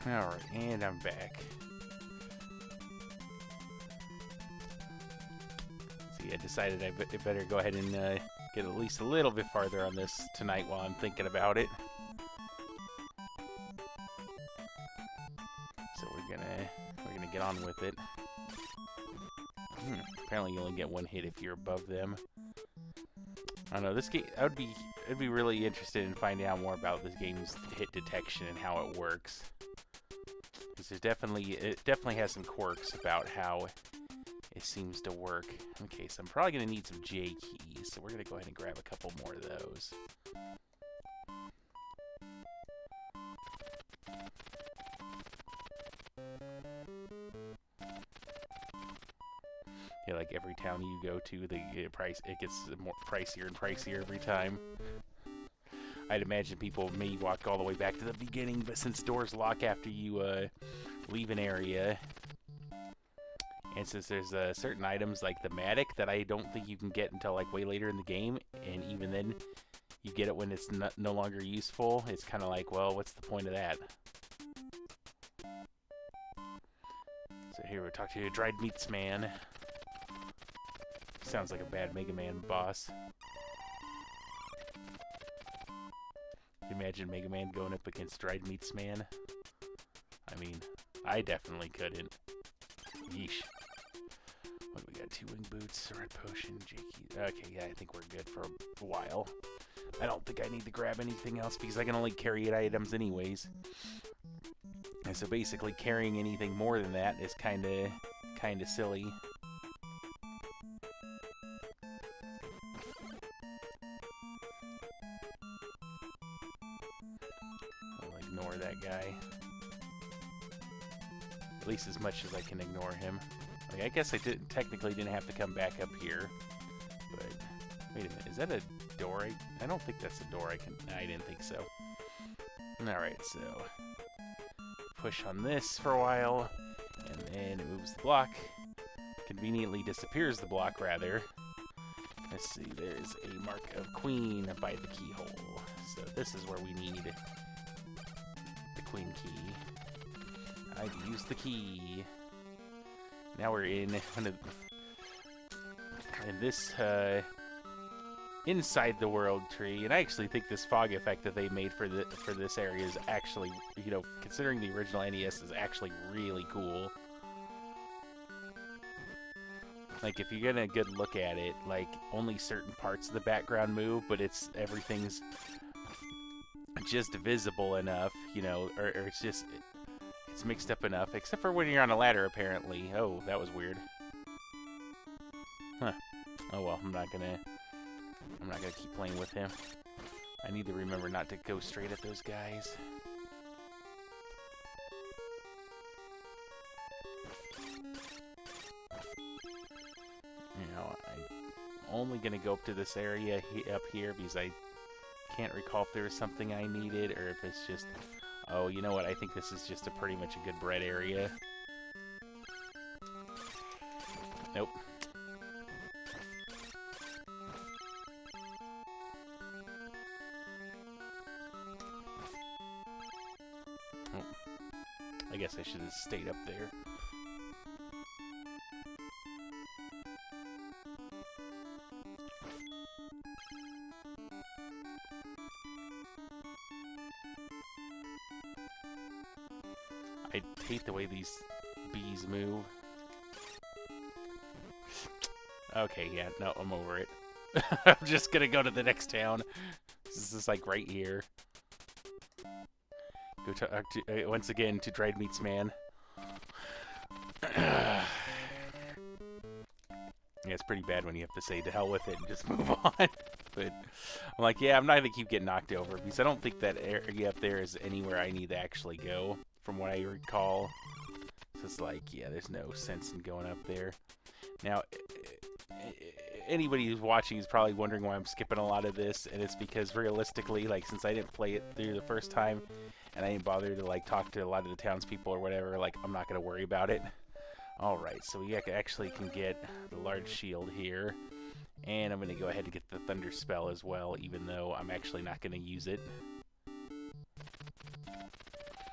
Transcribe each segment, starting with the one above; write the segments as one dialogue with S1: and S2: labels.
S1: Alright, and I'm back. See, I decided I better go ahead and get at least a little bit farther on this tonight while I'm thinking about it. So we're gonna get on with it. Apparently you only get one hit if you're above them. I don't know, this game, I'd be really interested in finding out more about this game's hit detection and how it works. Because it definitely has some quirks about how it seems to work. Okay, so I'm probably going to need some J keys, so we're going to go ahead and grab a couple more of those. Yeah, like every town you go to, it gets more pricier and pricier every time. I'd imagine people may walk all the way back to the beginning, but since doors lock after you leave an area, and since there's certain items like the Matic that I don't think you can get until like way later in the game, and even then you get it when it's no longer useful, it's kind of like, well, what's the point of that? So here we'll talk to you, Dried Meats Man. Sounds like a bad Mega Man boss. Imagine Mega Man going up against Dried Meats Man. I mean, I definitely couldn't. Yeesh. What do we got? 2 wing boots, a red potion, J-key. Okay, yeah, I think we're good for a while. I don't think I need to grab anything else because I can only carry 8 items anyways. And so basically carrying anything more than that is kinda silly. Ignore that guy. At least as much as I can ignore him. Like, I guess I technically didn't have to come back up here. But, wait a minute, is that a door? I don't think that's a door I didn't think so. Alright, so push on this for a while, and then it moves the block. Conveniently disappears the block, rather. Let's see, there's a mark of Queen by the keyhole. So this is where we need the Queen key. I've used the key. Now we're in this inside the world tree, and I actually think this fog effect that they made for this area is actually, you know, considering the original NES, is actually really cool. Like, if you get a good look at it, like, only certain parts of the background move, but everything's just visible enough, you know, or it's mixed up enough, except for when you're on a ladder, apparently. Oh, that was weird. Huh. Oh well, I'm not gonna keep playing with him. I need to remember not to go straight at those guys. You know, I'm only gonna go up to this area up here because I can't recall if there was something I needed, or if it's just... Oh, you know what? I think this is just pretty much a good bread area. Nope. Oh. I guess I should have stayed up there. I hate the way these bees move. Okay, yeah, no, I'm over it. I'm just gonna go to the next town. This is like right here. Go talk to, once again to Dried Meats Man. Yeah, it's pretty bad when you have to say to hell with it and just move on. But I'm like, yeah, I'm not gonna keep getting knocked over because I don't think that area up there is anywhere I need to actually go, from what I recall. So it's like, yeah, there's no sense in going up there. Now, anybody who's watching is probably wondering why I'm skipping a lot of this, and it's because realistically, like, since I didn't play it through the first time, and I didn't bother to, like, talk to a lot of the townspeople or whatever, like, I'm not gonna worry about it. Alright, so we actually can get the large shield here. And I'm going to go ahead and get the Thunder Spell as well, even though I'm actually not going to use it.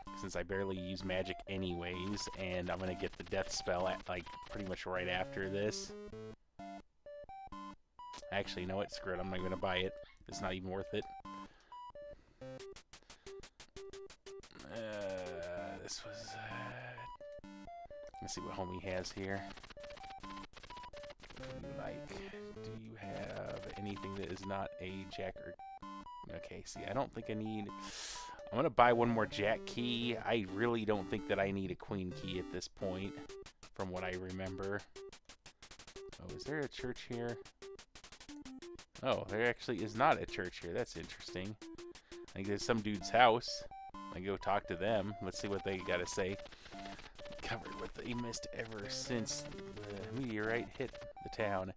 S1: Because since I barely use magic anyways, and I'm gonna get the death spell at, like, pretty much right after this. Actually, you know what? Screw it. I'm not gonna buy it. It's not even worth it. This was... let's see what homie has here. Do you have anything that is not a jack or... Okay, see, I don't think I need... I'm gonna buy one more jack key. I really don't think that I need a queen key at this point, from what I remember. Oh, is there a church here? Oh, there actually is not a church here. That's interesting. I think there's some dude's house. I go talk to them. Let's see what they gotta say. Covered with a mist ever since the meteorite hit the town.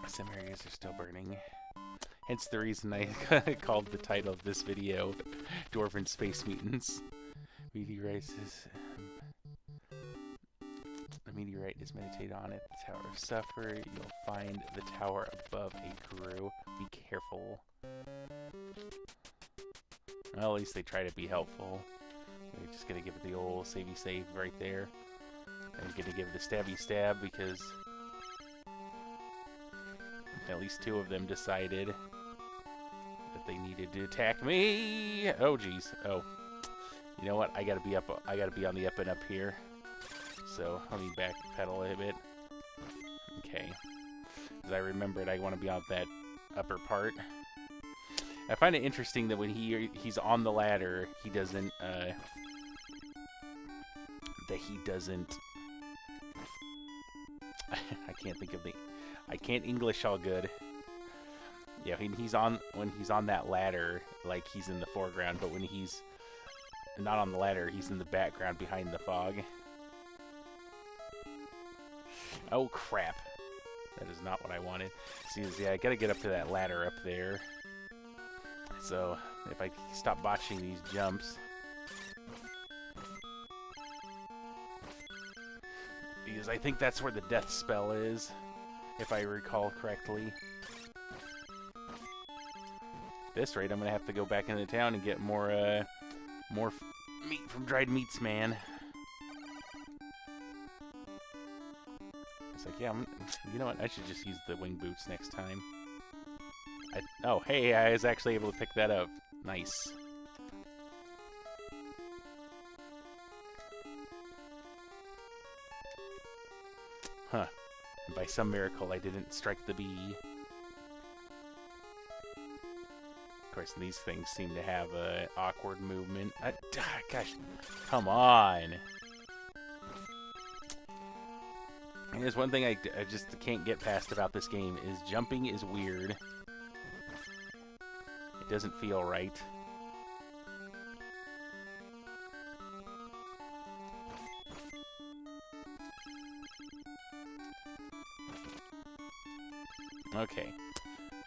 S1: Some areas are still burning. Hence the reason I called the title of this video Dwarven Space Mutants. Meteorites is... The meteorite is meditated on at the Tower of Suffer. You'll find the tower above a guru. Be careful. Well, at least they try to be helpful. We're just gonna give it the old savey save right there. I'm gonna give it a stabby stab because at least two of them decided that they needed to attack me. Oh geez. Oh, you know what? I gotta be up. I gotta be on the up and up here. So let me backpedal a bit. Okay. As I remembered, I want to be on that upper part. I find it interesting that when he's on the ladder, he doesn't I can't think of the... I can't English all good. Yeah, when he's on that ladder, like, he's in the foreground, but when he's not on the ladder, he's in the background behind the fog. Oh, crap. That is not what I wanted. See, yeah, I gotta get up to that ladder up there. So, if I stop botching these jumps... Because I think that's where the death spell is, if I recall correctly. At this rate, I'm gonna have to go back into town and get more meat from Dried Meats Man. It's like, yeah, you know what? I should just use the wing boots next time. Oh, hey, I was actually able to pick that up. Nice. Huh. And by some miracle, I didn't strike the bee. Of course, these things seem to have an awkward movement. Gosh, come on. And there's one thing I just can't get past about this game is jumping is weird. It doesn't feel right. Okay,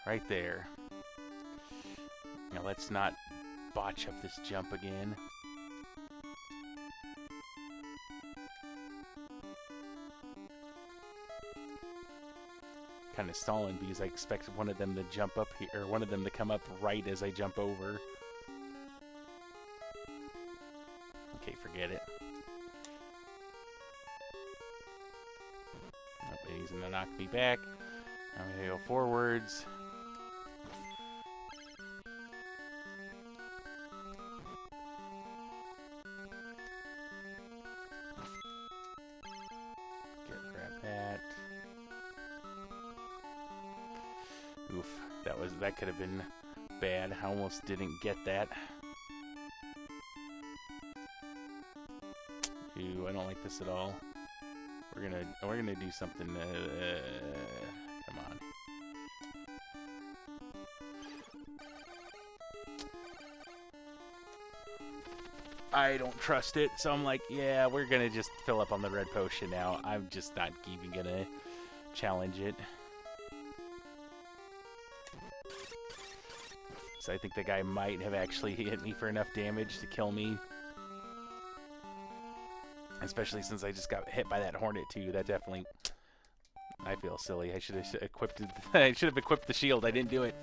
S1: right there. Now let's not botch up this jump again. Kind of stalling because I expect one of them to jump up here, or one of them to come up right as I jump over. Okay, forget it. Oh, he's gonna knock me back. I'm gonna go forwards. Grab that. Oof, that could have been bad. I almost didn't get that. Ooh, I don't like this at all. We're gonna do something. Come on. I don't trust it, so I'm like, yeah, we're gonna just fill up on the red potion now. I'm just not even gonna challenge it. So I think the guy might have actually hit me for enough damage to kill me. Especially since I just got hit by that hornet too. That definitely... I feel silly. I should have equipped the shield. I didn't do it.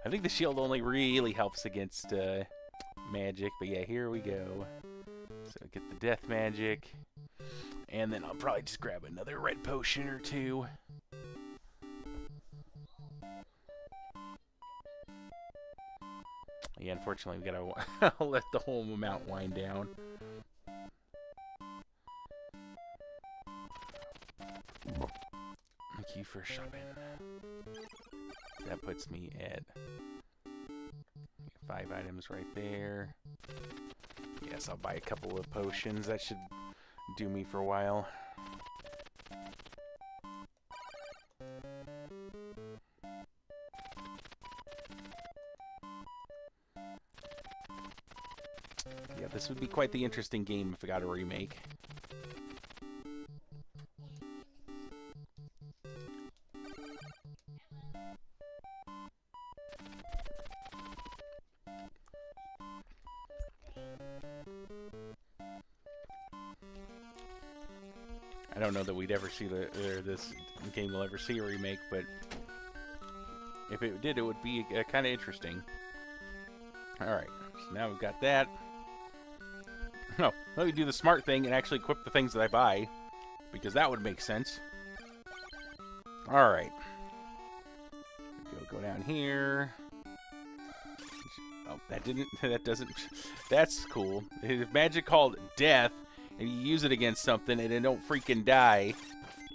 S1: I think the shield only really helps against magic, but yeah, here we go. So get the death magic, and then I'll probably just grab another red potion or two. Yeah, unfortunately, we gotta let the whole amount wind down. Thank you for shopping. That puts me at 5 items right there. Yes, I'll buy a couple of potions. That should do me for a while. Yeah, this would be quite the interesting game if it got a remake. I don't know that we'd ever see this game will ever see a remake, but if it did, it would be kind of interesting. Alright, so now we've got that. No, let me do the smart thing and actually equip the things that I buy, because that would make sense. Alright. Go down here. Oh, that doesn't, that's cool. It's magic called Death, and you use it against something and it don't freaking die.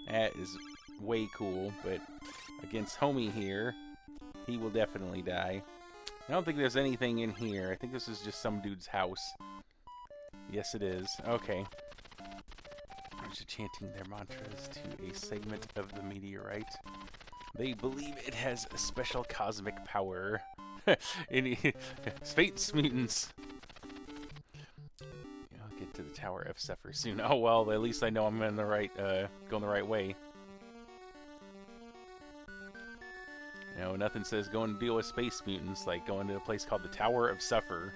S1: That is way cool, but against Homie here, he will definitely die. I don't think there's anything in here. I think this is just some dude's house. Yes, it is. Okay. They're just chanting their mantras to a segment of the meteorite. They believe it has a special cosmic power. Space Mutants. I'll get to the Tower of Suffer soon. Oh well, at least I know I'm in the right, going the right way. You know, nothing says go and deal with Space Mutants like going to a place called the Tower of Suffer.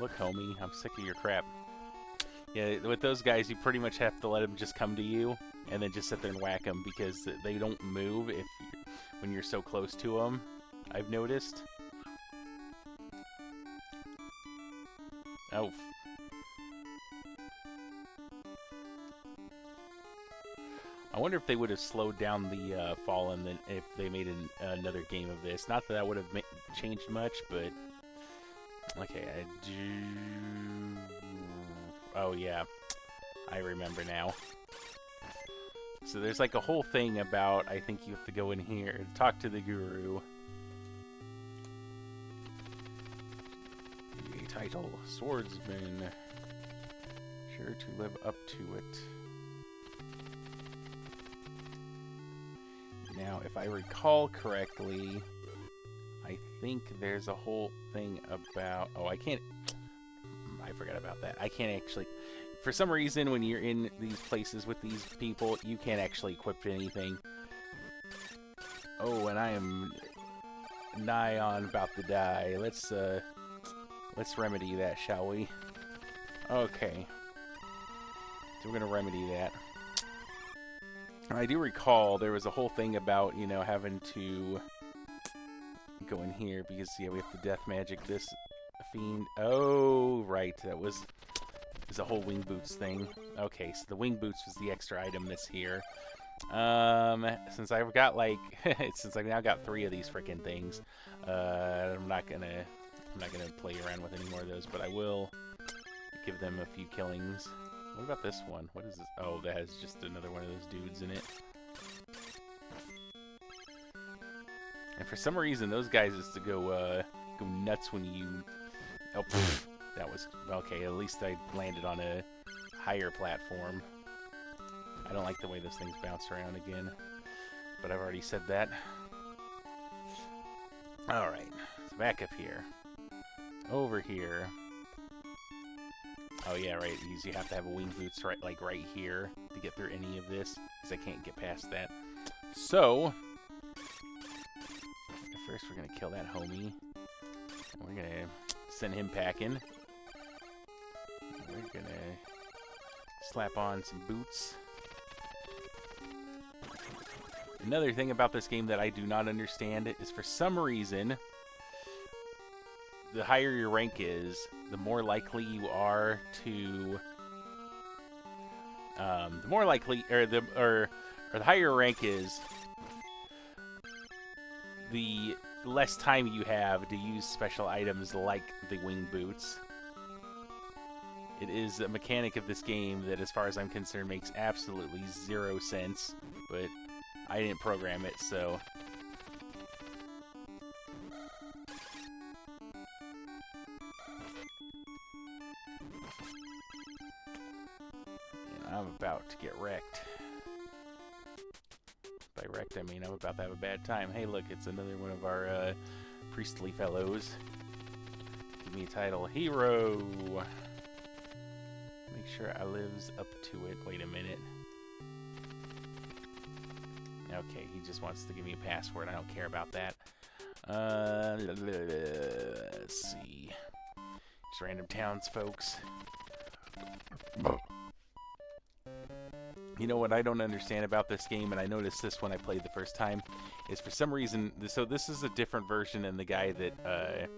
S1: Look, homie, I'm sick of your crap. Yeah, with those guys, you pretty much have to let them just come to you, and then just sit there and whack them, because they don't move when you're so close to them, I've noticed. Oh. I wonder if they would have slowed down the Fallen if they made another game of this. Not that that would have changed much, but... Okay, I do... Oh, yeah. I remember now. So there's like a whole thing about, I think you have to go in here and talk to the guru. The title, Swordsman. Sure to live up to it. Now, if I recall correctly, I think there's a whole thing about... Oh, I can't... I forgot about that. I can't actually... For some reason, when you're in these places with these people, you can't actually equip anything. Oh, and I am nigh on about to die. Let's remedy that, shall we? Okay. So we're gonna remedy that. I do recall there was a whole thing about, you know, having to go in here because, yeah, we have to death magic this fiend. Oh, right. That was a whole wing boots thing. Okay, so the wing boots was the extra item that's here. Since I've got like, since I've now got 3 of these freaking things, I'm not gonna play around with any more of those, but I will give them a few killings. What about this one? What is this? Oh, that has just another one of those dudes in it. And for some reason, those guys is to go nuts when you... Oh, pfft, that was... Okay, at least I landed on a higher platform. I don't like the way those things bounce around again. But I've already said that. Alright, so back up here. Over here. Oh yeah, right, you have to have a wing boots right here to get through any of this, because I can't get past that. So, first we're going to kill that homie. We're going to send him packing. We're going to Slap on some boots. Another thing about this game that I do not understand is for some reason, the higher your rank is, the more likely you are to, the higher your rank is, the less time you have to use special items like the wing boots. It is a mechanic of this game that, as far as I'm concerned, makes absolutely zero sense, but I didn't program it, so... And I'm about to get wrecked. By wrecked, I mean I'm about to have a bad time. Hey, look, it's another one of our priestly fellows. Give me a title, Hero! Make sure I lives up to it. Wait a minute. Okay, he just wants to give me a password. I don't care about that. Let's see. Just random towns, folks. You know what I don't understand about this game, and I noticed this when I played the first time, is for some reason, so this is a different version than the guy that,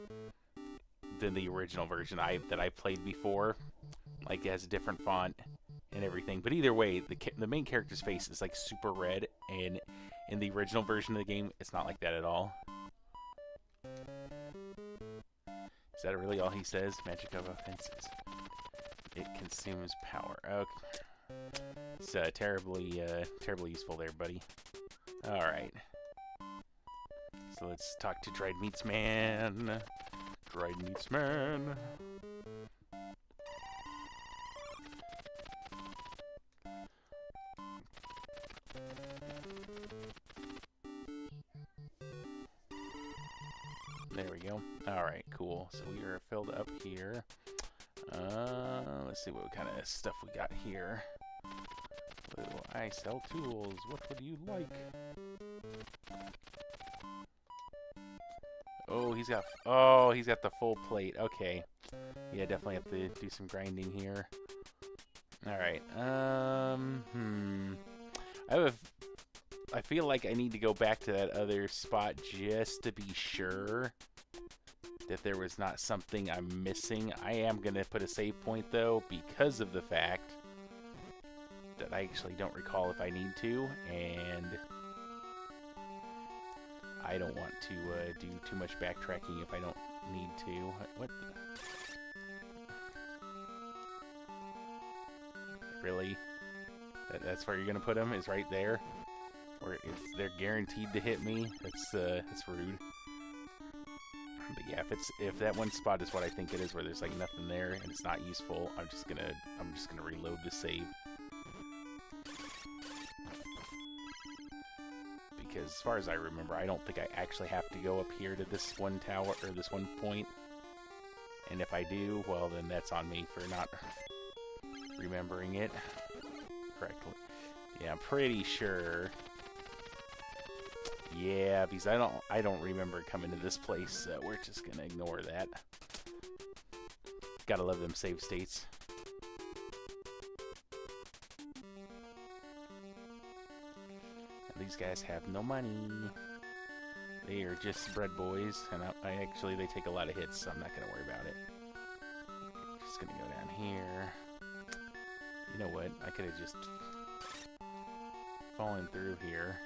S1: than the original version that I played before. Like, it has a different font and everything. But either way, the main character's face is, like, super red, and in the original version of the game, it's not like that at all. Is that really all he says? Magic of offenses. It consumes power. Okay. It's terribly useful there, buddy. Alright. So let's talk to Dried Meats Man. Dried Meats Man. There we go. Alright, cool. So we are filled up here. Let's see what kind of stuff we got here. Well, I sell tools. What would you like? Oh, he's got the full plate. Okay. Yeah, definitely have to do some grinding here. Alright. I feel like I need to go back to that other spot just to be sure that there was not something I'm missing. I am going to put a save point, though, because of the fact that I actually don't recall if I need to, and I don't want to do too much backtracking if I don't need to. What? Really? That's where you're going to put them? Is right there? Where they're guaranteed to hit me? That's rude. But yeah, if that one spot is what I think it is, where there's like nothing there and it's not useful, I'm just gonna reload the save. Because as far as I remember, I don't think I actually have to go up here to this one tower or this one point. And if I do, well then that's on me for not remembering it correctly. Yeah, I'm pretty sure. Yeah, because I don't remember coming to this place, so we're just gonna ignore that. Gotta love them save states. And these guys have no money. They are just bread boys, and they take a lot of hits, so I'm not gonna worry about it. Just gonna go down here. You know what? I could have just fallen through here.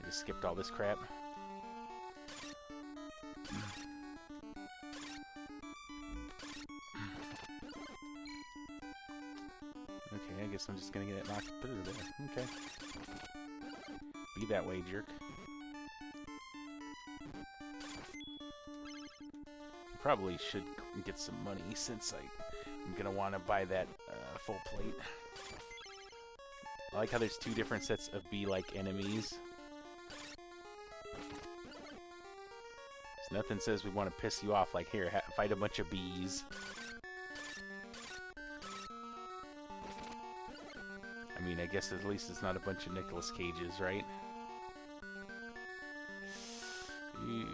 S1: I just skipped all this crap. Okay, I guess I'm just gonna get it knocked through there. Okay. Be that way, jerk. Probably should get some money since I'm gonna want to buy that full plate. I like how there's two different sets of bee-like enemies. Nothing says we want to piss you off like, here, fight a bunch of bees. I mean, I guess at least it's not a bunch of Nicolas Cages, right? Ooh.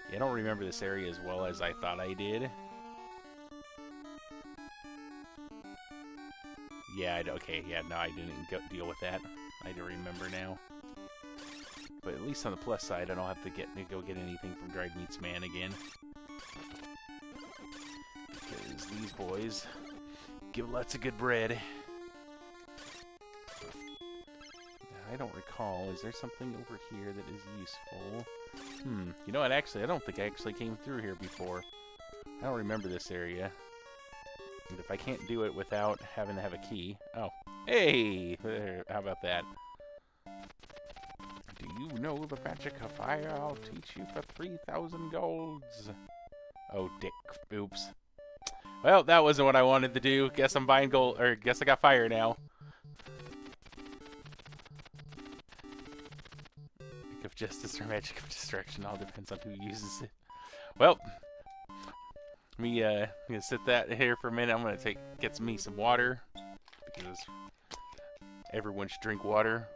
S1: Yeah, I don't remember this area as well as I thought I did. yeah, okay, yeah, no, I didn't deal with that. I do remember now. But at least on the plus side, I don't have to go get anything from Dried Meats Man again. Because these boys give lots of good bread. I don't recall. Is there something over here that is useful? You know what? Actually, I don't think I actually came through here before. I don't remember this area. And if I can't do it without having to have a key... Oh. Hey! How about that? Do you know the magic of fire? I'll teach you for 3,000 golds. Oh, dick. Oops. Well, that wasn't what I wanted to do. Guess I'm buying gold... Or, guess I got fire now. Magic of justice or magic of destruction. All depends on who uses it. Well... I'm gonna sit that here for a minute. I'm gonna get me some water because everyone should drink water.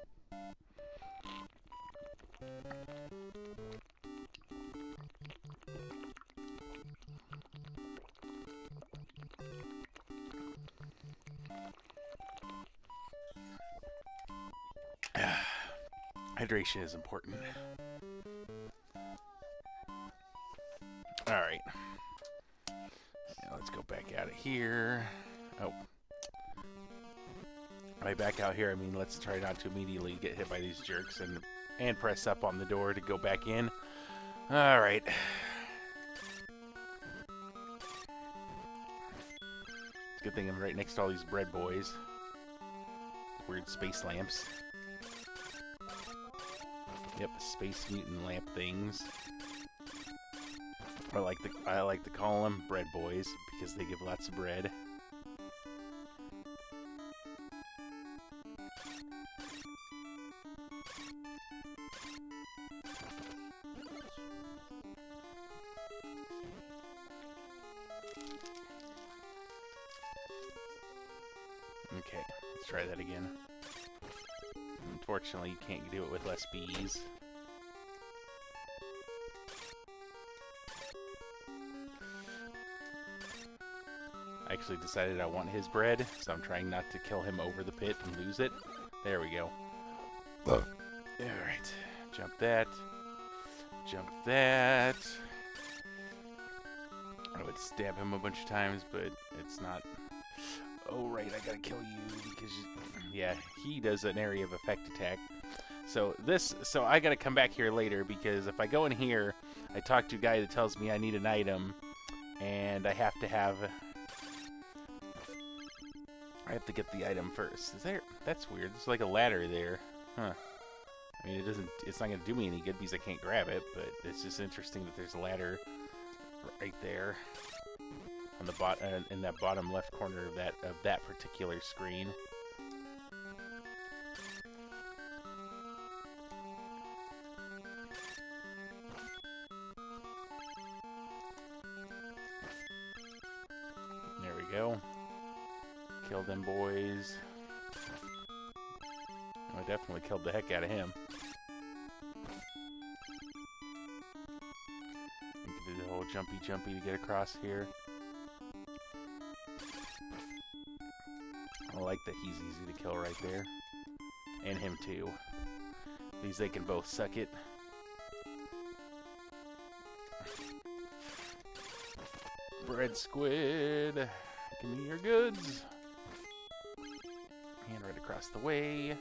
S1: Hydration is important. All right. Let's go back out of here. Oh. By back out here, I mean let's try not to immediately get hit by these jerks and press up on the door to go back in. Alright. It's a good thing I'm right next to all these bread boys. Weird space lamps. Yep, space mutant lamp things. I like to call them bread boys because they give lots of bread. Okay, let's try that again. Unfortunately, you can't do it with less bees. I actually decided I want his bread, so I'm trying not to kill him over the pit and lose it. There we go. Alright. Jump that. Jump that. I would stab him a bunch of times, but it's not... Oh, right, I gotta kill you because... Yeah, he does an area of effect attack. So I gotta come back here later because if I go in here, I talk to a guy that tells me I need an item, and I have to have... I have to get the item first. Is there? That's weird. There's like a ladder there. Huh. I mean, it's not gonna do me any good because I can't grab it, but it's just interesting that there's a ladder right there on the in that bottom left corner of that particular screen. There we go. Kill them boys. I definitely killed the heck out of him. You can do the whole jumpy to get across here. I like that he's easy to kill right there. And him too. These they can both suck it. Bread squid. Give me your goods. And right across the way.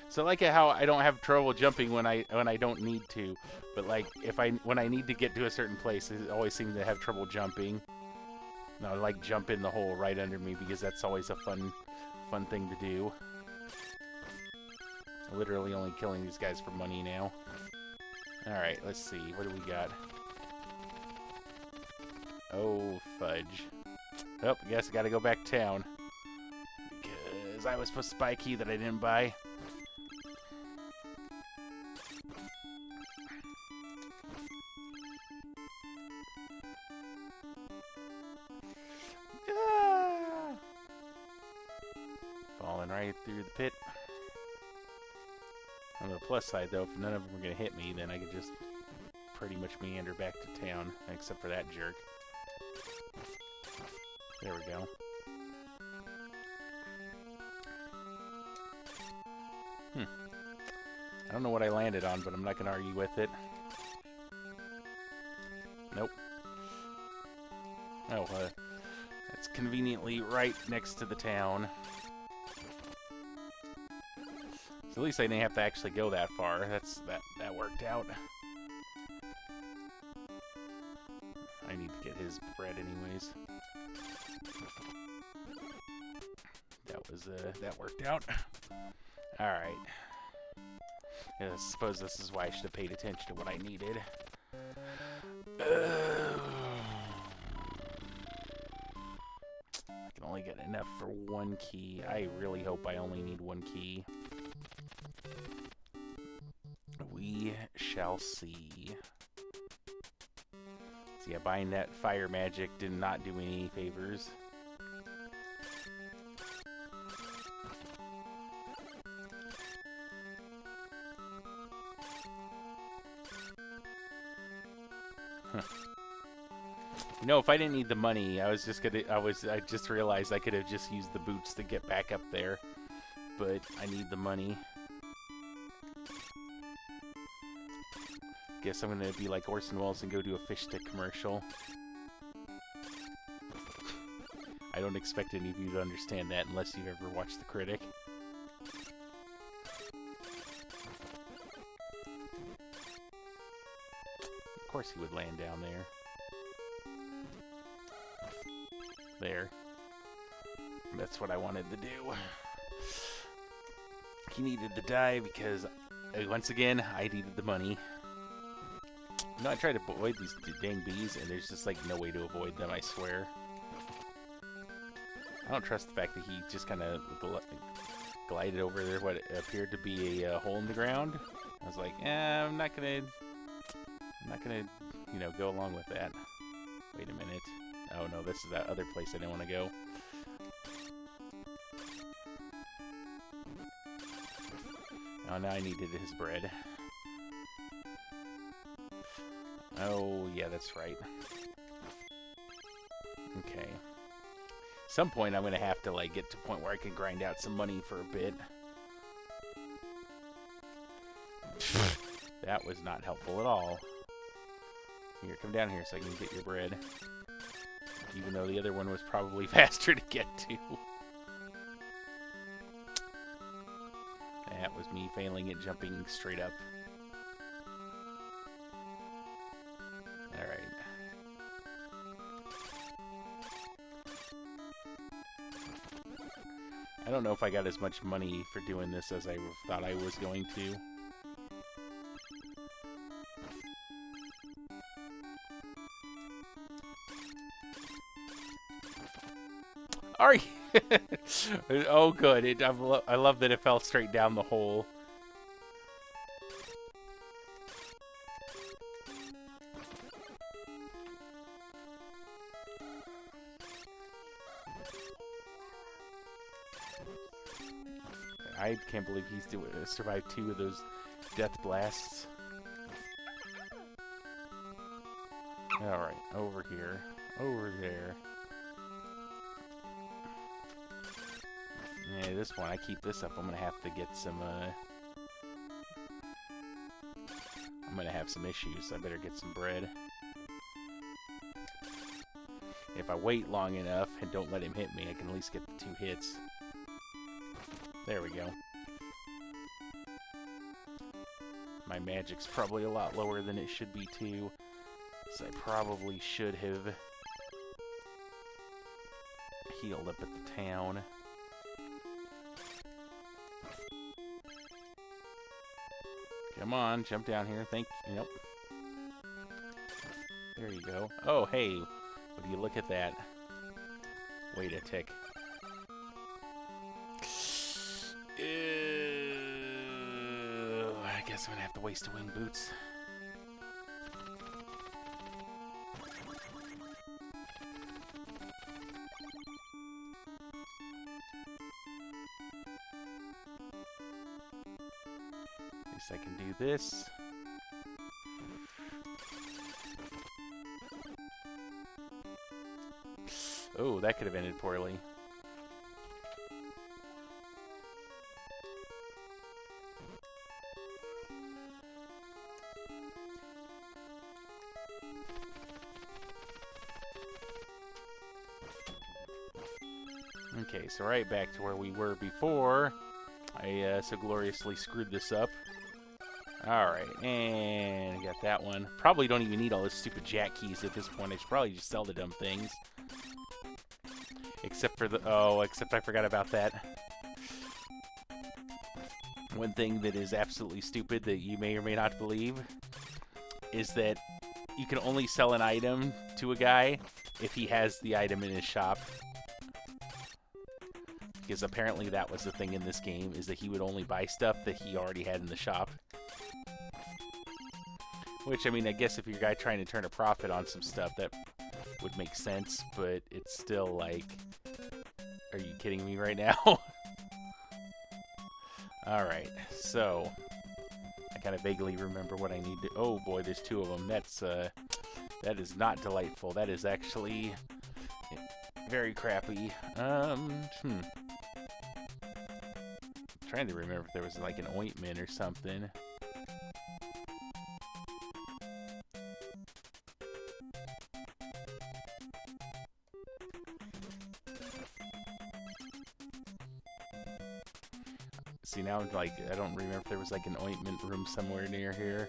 S1: So I like it how I don't have trouble jumping when I don't need to, but like when I need to get to a certain place, I always seem to have trouble jumping. No, I like jump in the hole right under me because that's always a fun thing to do. I'm literally only killing these guys for money now. All right, let's see. What do we got? Oh fudge! Oh, I guess I got to go back to town. Because I was supposed to buy a key that I didn't buy. Ah! Falling right through the pit. On the plus side, though, if none of them are going to hit me, then I could just pretty much meander back to town, except for that jerk. There we go. I don't know what I landed on, but I'm not going to argue with it. Nope. Oh, it's conveniently right next to the town. So at least I didn't have to actually go that far. That worked out. I need to get his bread anyways. That worked out. All right. I suppose this is why I should have paid attention to what I needed. I can only get enough for one key. I really hope I only need one key. We shall see. So yeah, buying that fire magic did not do me any favors. No, if I didn't need the money, I just realized I could have just used the boots to get back up there. But I need the money. Guess I'm gonna be like Orson Welles and go do a fish stick commercial. I don't expect any of you to understand that unless you've ever watched The Critic. Of course he would land down there. There. That's what I wanted to do. He needed to die because, once again, I needed the money. You know, I tried to avoid these dang bees, and there's just, like, no way to avoid them, I swear. I don't trust the fact that he just kind of glided over there what appeared to be a hole in the ground. I was like, I'm not gonna, you know, go along with that. Wait a minute. Oh no, this is that other place I didn't want to go. Oh, now I needed his bread. Oh, yeah, that's right. Okay. At some point, I'm going to have to, like, get to a point where I can grind out some money for a bit. That was not helpful at all. Here, come down here so I can get your bread. Even though the other one was probably faster to get to. That was me failing at jumping straight up. Alright. I don't know if I got as much money for doing this as I thought I was going to. Are you? Oh, good. I love that it fell straight down the hole. I can't believe he's survived 2 of those death blasts. Alright, over here. Over there. Yeah, this one, I keep this up, I'm gonna have to get some, I'm gonna have some issues, so I better get some bread. If I wait long enough and don't let him hit me, I can at least get the 2 hits. There we go. My magic's probably a lot lower than it should be, too. So I probably should have healed up at the town. Come on, jump down here. Thank you. Nope. There you go. Oh, hey. Would you look at that? Wait a tick. I guess I'm gonna have to waste a wing boots. At least I can do this. Oh, that could have ended poorly. Okay, so right back to where we were before. I so gloriously screwed this up. Alright, and I got that one. Probably don't even need all those stupid jack keys at this point. I should probably just sell the dumb things. Except for the... Oh, except I forgot about that. One thing that is absolutely stupid that you may or may not believe is that you can only sell an item to a guy if he has the item in his shop. Because apparently that was the thing in this game, is that he would only buy stuff that he already had in the shop. Which, I mean, I guess if you're a guy trying to turn a profit on some stuff, that would make sense, but it's still like... Are you kidding me right now? Alright, so... I kind of vaguely remember what I need to... Oh boy, there's two of them. That's, that is not delightful. That is actually very crappy. Trying to remember if there was like an ointment or something. See, now I'm like, I don't remember if there was like an ointment room somewhere near here.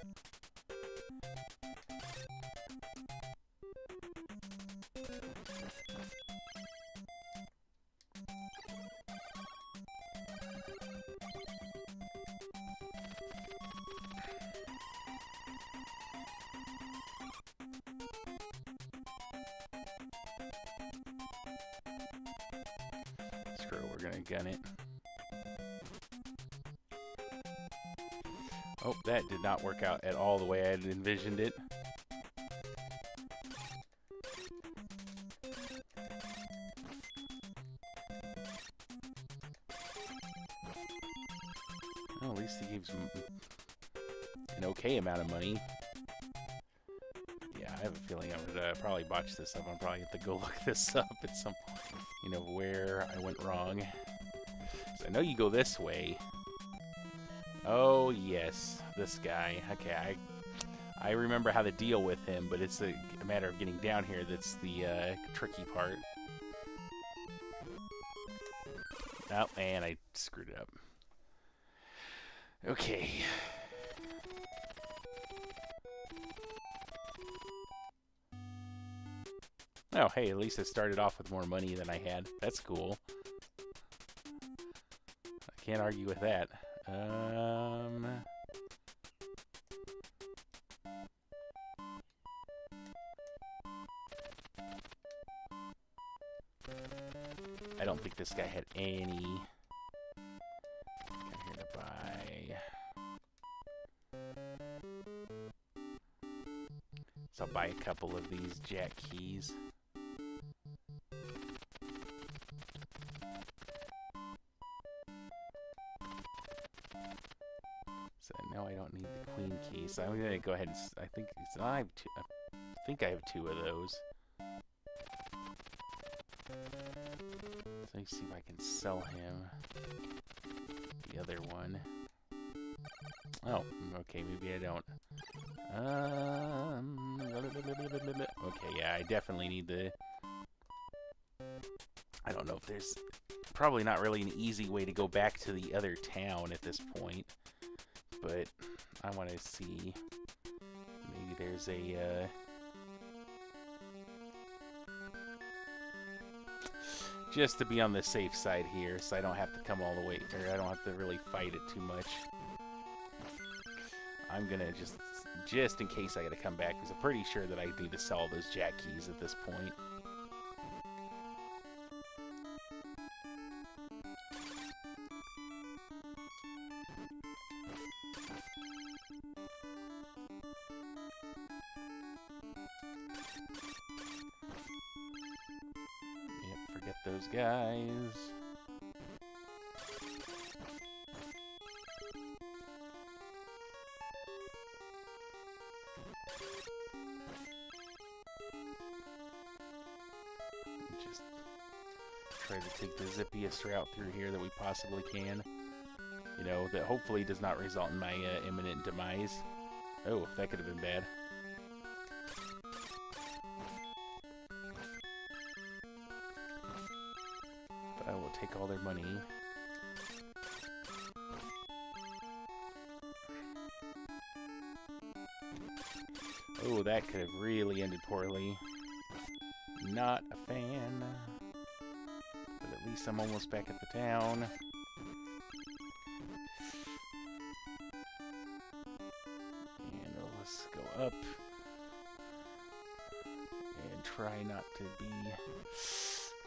S1: Screw it, we're gonna gun it. Oh, that did not work out at all the way I had envisioned it. Well, at least he gives an okay amount of money. Yeah, I have a feeling I would probably botch this up. I'll probably have to go look this up at some point, you know, where I went wrong. So I know you go this way. Oh, yes, this guy. Okay, I remember how to deal with him, but it's a matter of getting down here that's the tricky part. Oh, and I screwed it up. Okay. Oh, hey, at least I started off with more money than I had. That's cool. I can't argue with that. I don't think this guy had any. I'm here to buy. So I'll buy a couple of these jack keys. So now I don't need the queen key. So I'm gonna go ahead and I think I have two. I think I have two of those. So let me see if I can sell him the other one. Oh, okay, maybe I don't. Okay, yeah, I definitely need the... I don't know if there's... Probably not really an easy way to go back to the other town at this point. But I want to see... Maybe there's a... Just to be on the safe side here, so I don't have to come all the way... Or I don't have to really fight it too much. I'm gonna just in case I gotta come back, because I'm pretty sure that I need to sell those jack keys at this point. Yep, forget those guys. Just try to take the zippiest route through here that we possibly can. You know, that hopefully does not result in my imminent demise. Oh, that could have been bad. But I will all their money. Oh, that could have really ended poorly. Not a fan. But at least I'm almost back at the town. And let's go up. And try not to be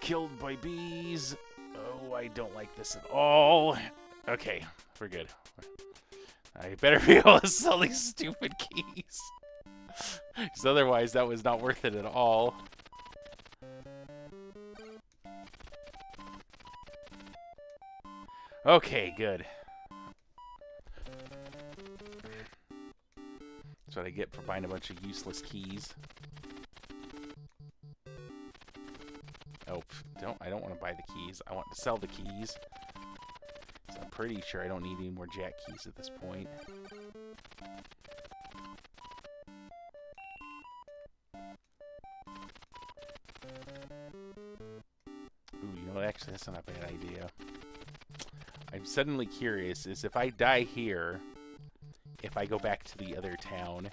S1: killed by bees. Oh, I don't like this at all. Okay, we're good. I better be able to sell these stupid keys. Because otherwise that was not worth it at all. Okay, good. That's what I get for buying a bunch of useless keys. Oh, I don't want to buy the keys. I want to sell the keys. So I'm pretty sure I don't need any more jack keys at this point. Ooh, you know what? Actually, that's not a bad idea. I'm suddenly curious, is if I die here, if I go back to the other town.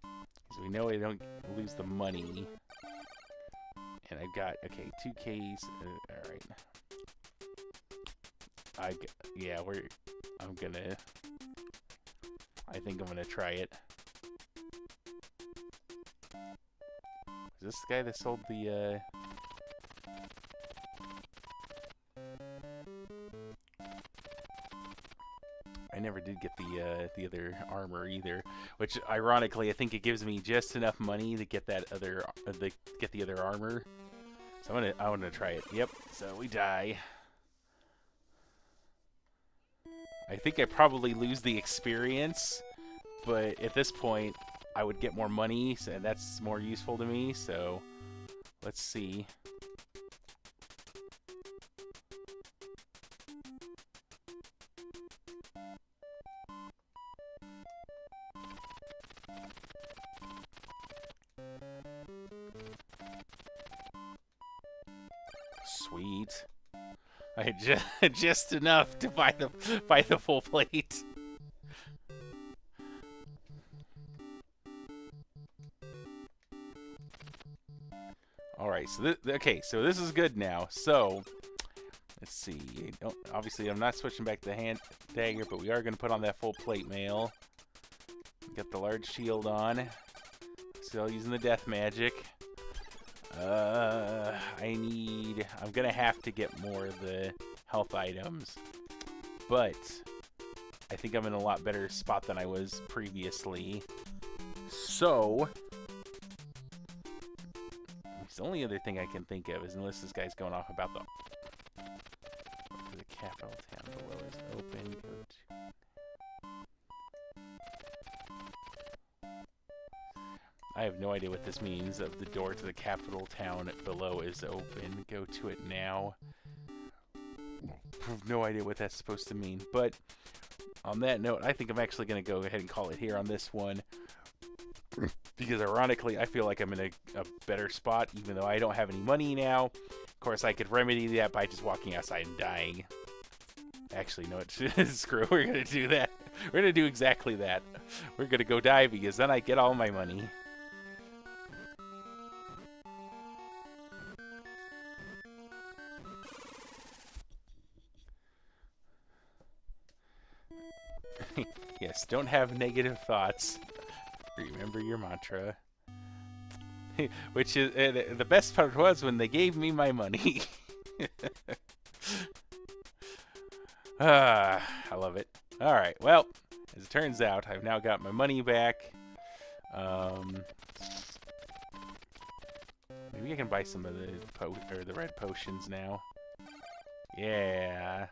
S1: Because we know I don't lose the money. And I've got, okay, 2Ks. Alright. Yeah, I think I'm gonna try it. Is this the guy that sold the, I never did get the other armor either, which ironically I think it gives me just enough money to get that other get the other armor. So I want to try it. Yep. So we die. I think I probably lose the experience, but at this point I would get more money, so that's more useful to me. So let's see. Sweet. I had just enough to buy the full plate. All right, so so this is good now. So let's see. Obviously, I'm not switching back to the hand dagger, but we are going to put on that full plate mail. Got the large shield on. Still using the death magic. I'm gonna have to get more of the health items, but I think I'm in a lot better spot than I was previously. So, the only other thing I can think of is, unless this guy's going off about the capital town below is open. I have no idea what this means. Of the door to the capital town below is open. Go to it now. I have no idea what that's supposed to mean. But on that note, I think I'm actually going to go ahead and call it here on this one. Because ironically, I feel like I'm in a better spot, even though I don't have any money now. Of course, I could remedy that by just walking outside and dying. Actually, no, screw it. We're going to do that. We're going to do exactly that. We're going to go die because then I get all my money. Yes, don't have negative thoughts. Remember your mantra. Which is, the best part was when they gave me my money. I love it. Alright, well, as it turns out, I've now got my money back. Maybe I can buy some of the red potions now. Yeah.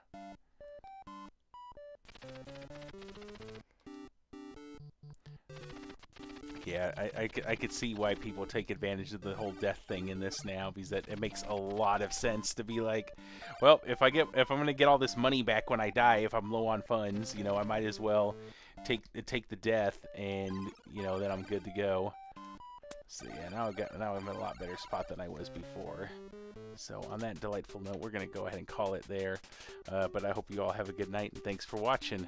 S1: Yeah, I could see why people take advantage of the whole death thing in this now, because it makes a lot of sense to be like, well, if I'm gonna get all this money back when I die, if I'm low on funds, I might as well take the death, and then I'm good to go. So yeah, now I'm in a lot better spot than I was before. So on that delightful note, we're going to go ahead and call it there. But I hope you all have a good night, and thanks for watching.